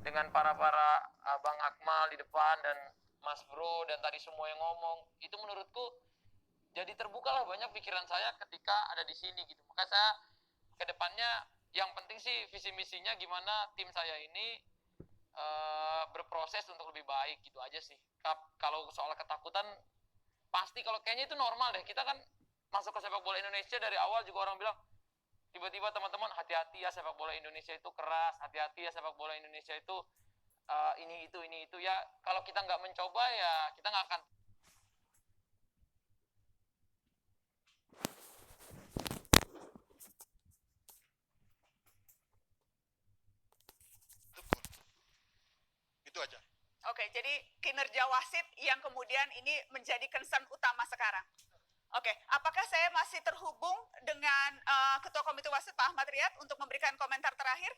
dengan para Bang Akmal di depan dan Mas Bro dan tadi semua yang ngomong, itu menurutku jadi terbukalah banyak pikiran saya ketika ada di sini gitu. Maka saya ke depannya yang penting sih visi misinya gimana tim saya ini berproses untuk lebih baik gitu aja sih. Kalau soal ketakutan pasti, kalau kayaknya itu normal deh. Kita kan masuk ke sepak bola Indonesia dari awal juga orang bilang, tiba-tiba teman-teman hati-hati ya sepak bola Indonesia itu keras, hati-hati ya sepak bola Indonesia itu ini itu ya. Kalau kita nggak mencoba ya kita nggak akan. Itu aja. Oke, jadi kinerja wasit yang kemudian ini menjadi concern utama sekarang. Oke, apakah saya masih terhubung dengan Ketua Komite Wasit Pak Ahmad Riyad untuk memberikan komentar terakhir?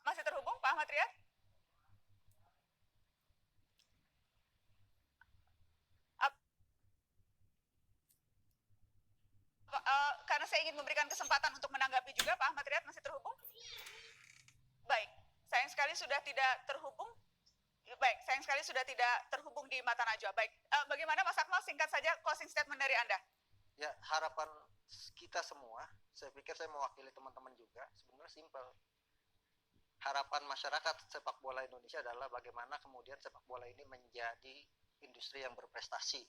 Masih terhubung Pak Ahmad Riyad? Karena saya ingin memberikan kesempatan untuk menanggapi juga, Pak Ahmad Riyad masih terhubung? Baik, sayang sekali sudah tidak terhubung. Baik, sayang sekali sudah tidak terhubung di Mata Najwa. Baik, bagaimana Mas Akmal, singkat saja closing statement dari Anda? Ya, harapan kita semua, saya pikir saya mewakili teman-teman juga, sebenarnya simpel. Harapan masyarakat sepak bola Indonesia adalah bagaimana kemudian sepak bola ini menjadi industri yang berprestasi.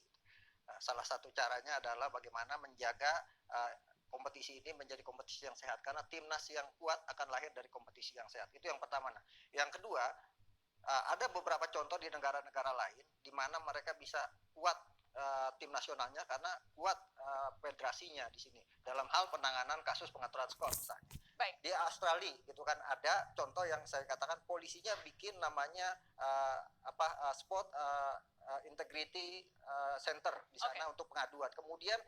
Salah satu caranya adalah bagaimana menjaga kompetisi ini menjadi kompetisi yang sehat, karena timnas yang kuat akan lahir dari kompetisi yang sehat. Itu yang pertama. Nah, yang kedua, ada beberapa contoh di negara-negara lain di mana mereka bisa kuat tim nasionalnya karena kuat federasinya di sini dalam hal penanganan kasus pengaturan skor misalnya. Baik. Di Australia gitu kan ada contoh yang saya katakan, polisinya bikin namanya sport integrity center di sana untuk pengaduan. Kemudian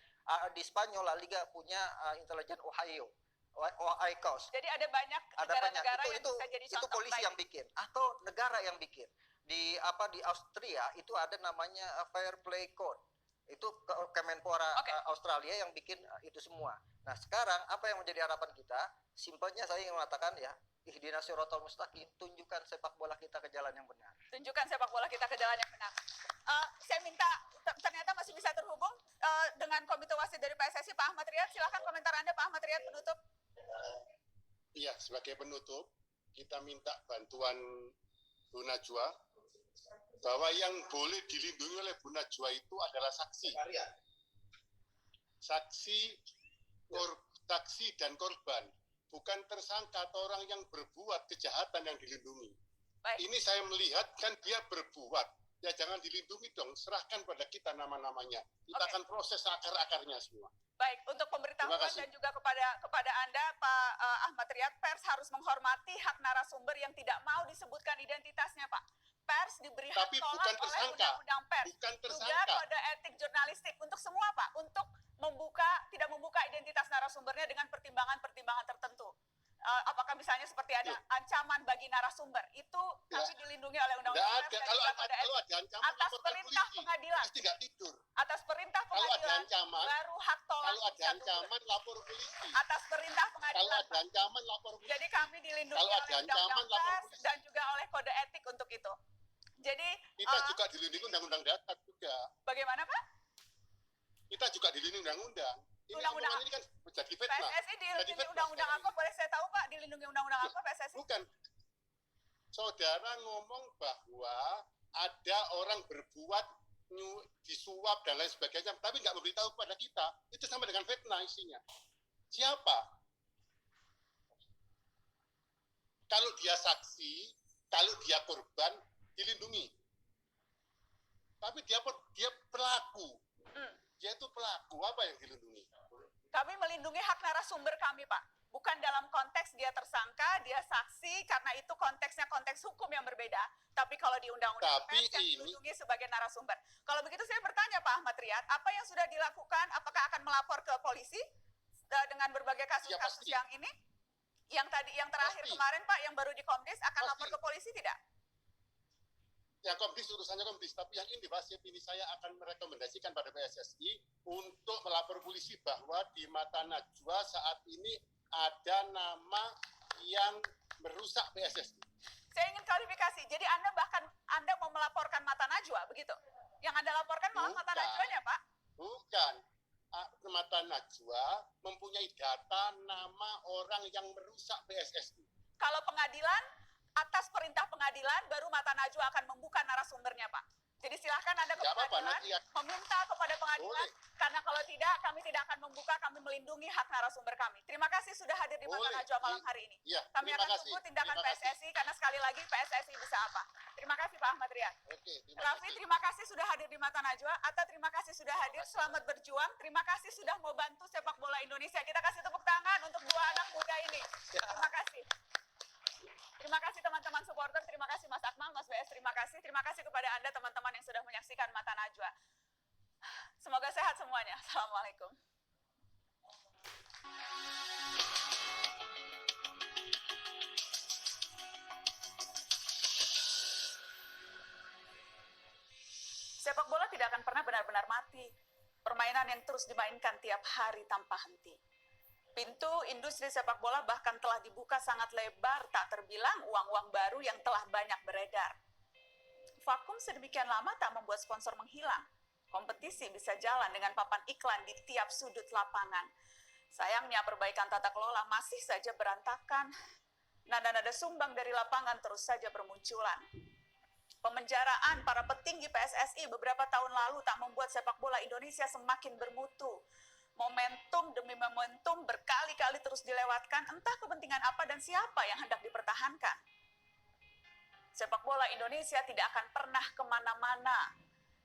di Spanyol La Liga punya intelijen Ohio Coast. Jadi ada banyak negara-negara yang bisa jadi contoh. Itu polisi yang bikin atau negara yang bikin. Di Austria itu ada namanya Fair Play Code. Itu Kemenpora Australia yang bikin itu semua. Nah, sekarang apa yang menjadi harapan kita? Simpelnya saya ingin mengatakan ya, ihdinas siratal mustaqim, tunjukkan sepak bola kita ke jalan yang benar. Tunjukkan sepak bola kita ke jalan yang benar. Saya minta, ternyata masih bisa terhubung dengan Komite Wasit dari PSSI, Pak Ahmad Riyad. Silakan komentar Anda, Pak Ahmad Riyad, penutup. Iya, sebagai penutup, kita minta bantuan Bu Najwa, bahwa yang boleh dilindungi oleh Bu Najwa itu adalah saksi. Saksi dan korban, bukan tersangka atau orang yang berbuat kejahatan yang dilindungi. Baik. Ini saya melihat kan dia berbuat, ya jangan dilindungi dong, serahkan pada kita nama-namanya. Kita akan proses akar-akarnya semua. Baik, untuk pemberitahuan dan juga kepada Anda, Pak Ahmad Riyad, pers harus menghormati hak narasumber yang tidak mau disebutkan identitasnya, Pak. Pers diberi hak tolak oleh Undang-Undang Pers. Bukan tersangka. Juga kode etik jurnalistik untuk semua, Pak, untuk tidak membuka identitas narasumbernya dengan pertimbangan-pertimbangan tertentu. Apakah misalnya seperti ada ancaman bagi narasumber, itu kami dilindungi oleh Undang-Undang Pers dan juga kode etik atas perintah pengadilan. Tidak tidur. Atas perintah pengadilan, baru hak tolak. Kalau ada ancaman, lapor polisi. Atas perintah pengadilan. Kalau ada ancaman, lapor polisi. Jadi kami dilindungi oleh Undang-Undang Pers dan juga oleh kode etik untuk itu. Jadi kita juga dilindungi Undang-Undang Dasar juga. Bagaimana, Pak? Kita juga dilindungi undang-undang. Undang-undang ini kan menjadi fitnah. PSSI dilindungi undang-undang apa? Boleh saya tahu, Pak? Dilindungi undang-undang apa PSSI? Bukan. Saudara ngomong bahwa ada orang berbuat disuap dan lain sebagainya, tapi nggak memberitahu kepada kita. Itu sama dengan fitnah isinya. Siapa? Kalau dia saksi, kalau dia korban, dilindungi. Tapi dia pelaku. Dia itu pelaku, apa yang dilindungi? Kami melindungi hak narasumber kami, Pak. Bukan dalam konteks dia tersangka, dia saksi, karena itu konteksnya konteks hukum yang berbeda. Tapi kalau di Undang-Undang Pers yang dilindungi sebagai narasumber. Kalau begitu saya bertanya, Pak Ahmad Riyad, apa yang sudah dilakukan? Apakah akan melapor ke polisi dengan berbagai kasus-kasus yang ini? Yang terakhir kemarin, Pak, yang baru di Komdis, akan lapor ke polisi tidak? Ya, Komdis urusannya Komdis, tapi yang ini dibahas ini saya akan merekomendasikan pada PSSI untuk melapor polisi bahwa di Mata Najwa saat ini ada nama yang merusak PSSI. Saya ingin klarifikasi mempunyai data nama orang yang merusak PSSI. Kalau pengadilan, atas perintah pengadilan, baru Mata Najwa akan membuka narasumbernya, Pak. Jadi silahkan Anda ke pengadilan, meminta kepada pengadilan, karena kalau tidak, kami tidak akan membuka, kami melindungi hak narasumber kami. Terima kasih sudah hadir di Mata Najwa malam hari ini. Ya, kami akan tunggu tindakan PSSI, karena sekali lagi PSSI bisa apa. Terima kasih Pak Ahmad Riyad. Raffi, terima kasih sudah hadir di Mata Najwa. Atta, terima kasih sudah hadir, selamat berjuang. Terima kasih sudah mau bantu sepak bola Indonesia. Kita kasih tepuk tangan untuk dua anak muda ini. Terima kasih. Terima kasih teman-teman supporter, terima kasih Mas Akmal, Mas BS, terima kasih kepada Anda teman-teman yang sudah menyaksikan Mata Najwa. Semoga sehat semuanya. Assalamualaikum. Sepak bola tidak akan pernah benar-benar mati. Permainan yang terus dimainkan tiap hari tanpa henti. Pintu industri sepak bola bahkan telah dibuka sangat lebar, tak terbilang uang-uang baru yang telah banyak beredar. Vakum sedemikian lama tak membuat sponsor menghilang. Kompetisi bisa jalan dengan papan iklan di tiap sudut lapangan. Sayangnya perbaikan tata kelola masih saja berantakan. Nada-nada sumbang dari lapangan terus saja bermunculan. Pemenjaraan para petinggi PSSI beberapa tahun lalu tak membuat sepak bola Indonesia semakin bermutu. Momentum demi momentum berkali-kali terus dilewatkan, entah kepentingan apa dan siapa yang hendak dipertahankan. Sepak bola Indonesia tidak akan pernah kemana-mana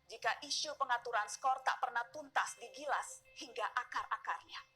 jika isu pengaturan skor tak pernah tuntas digilas hingga akar-akarnya.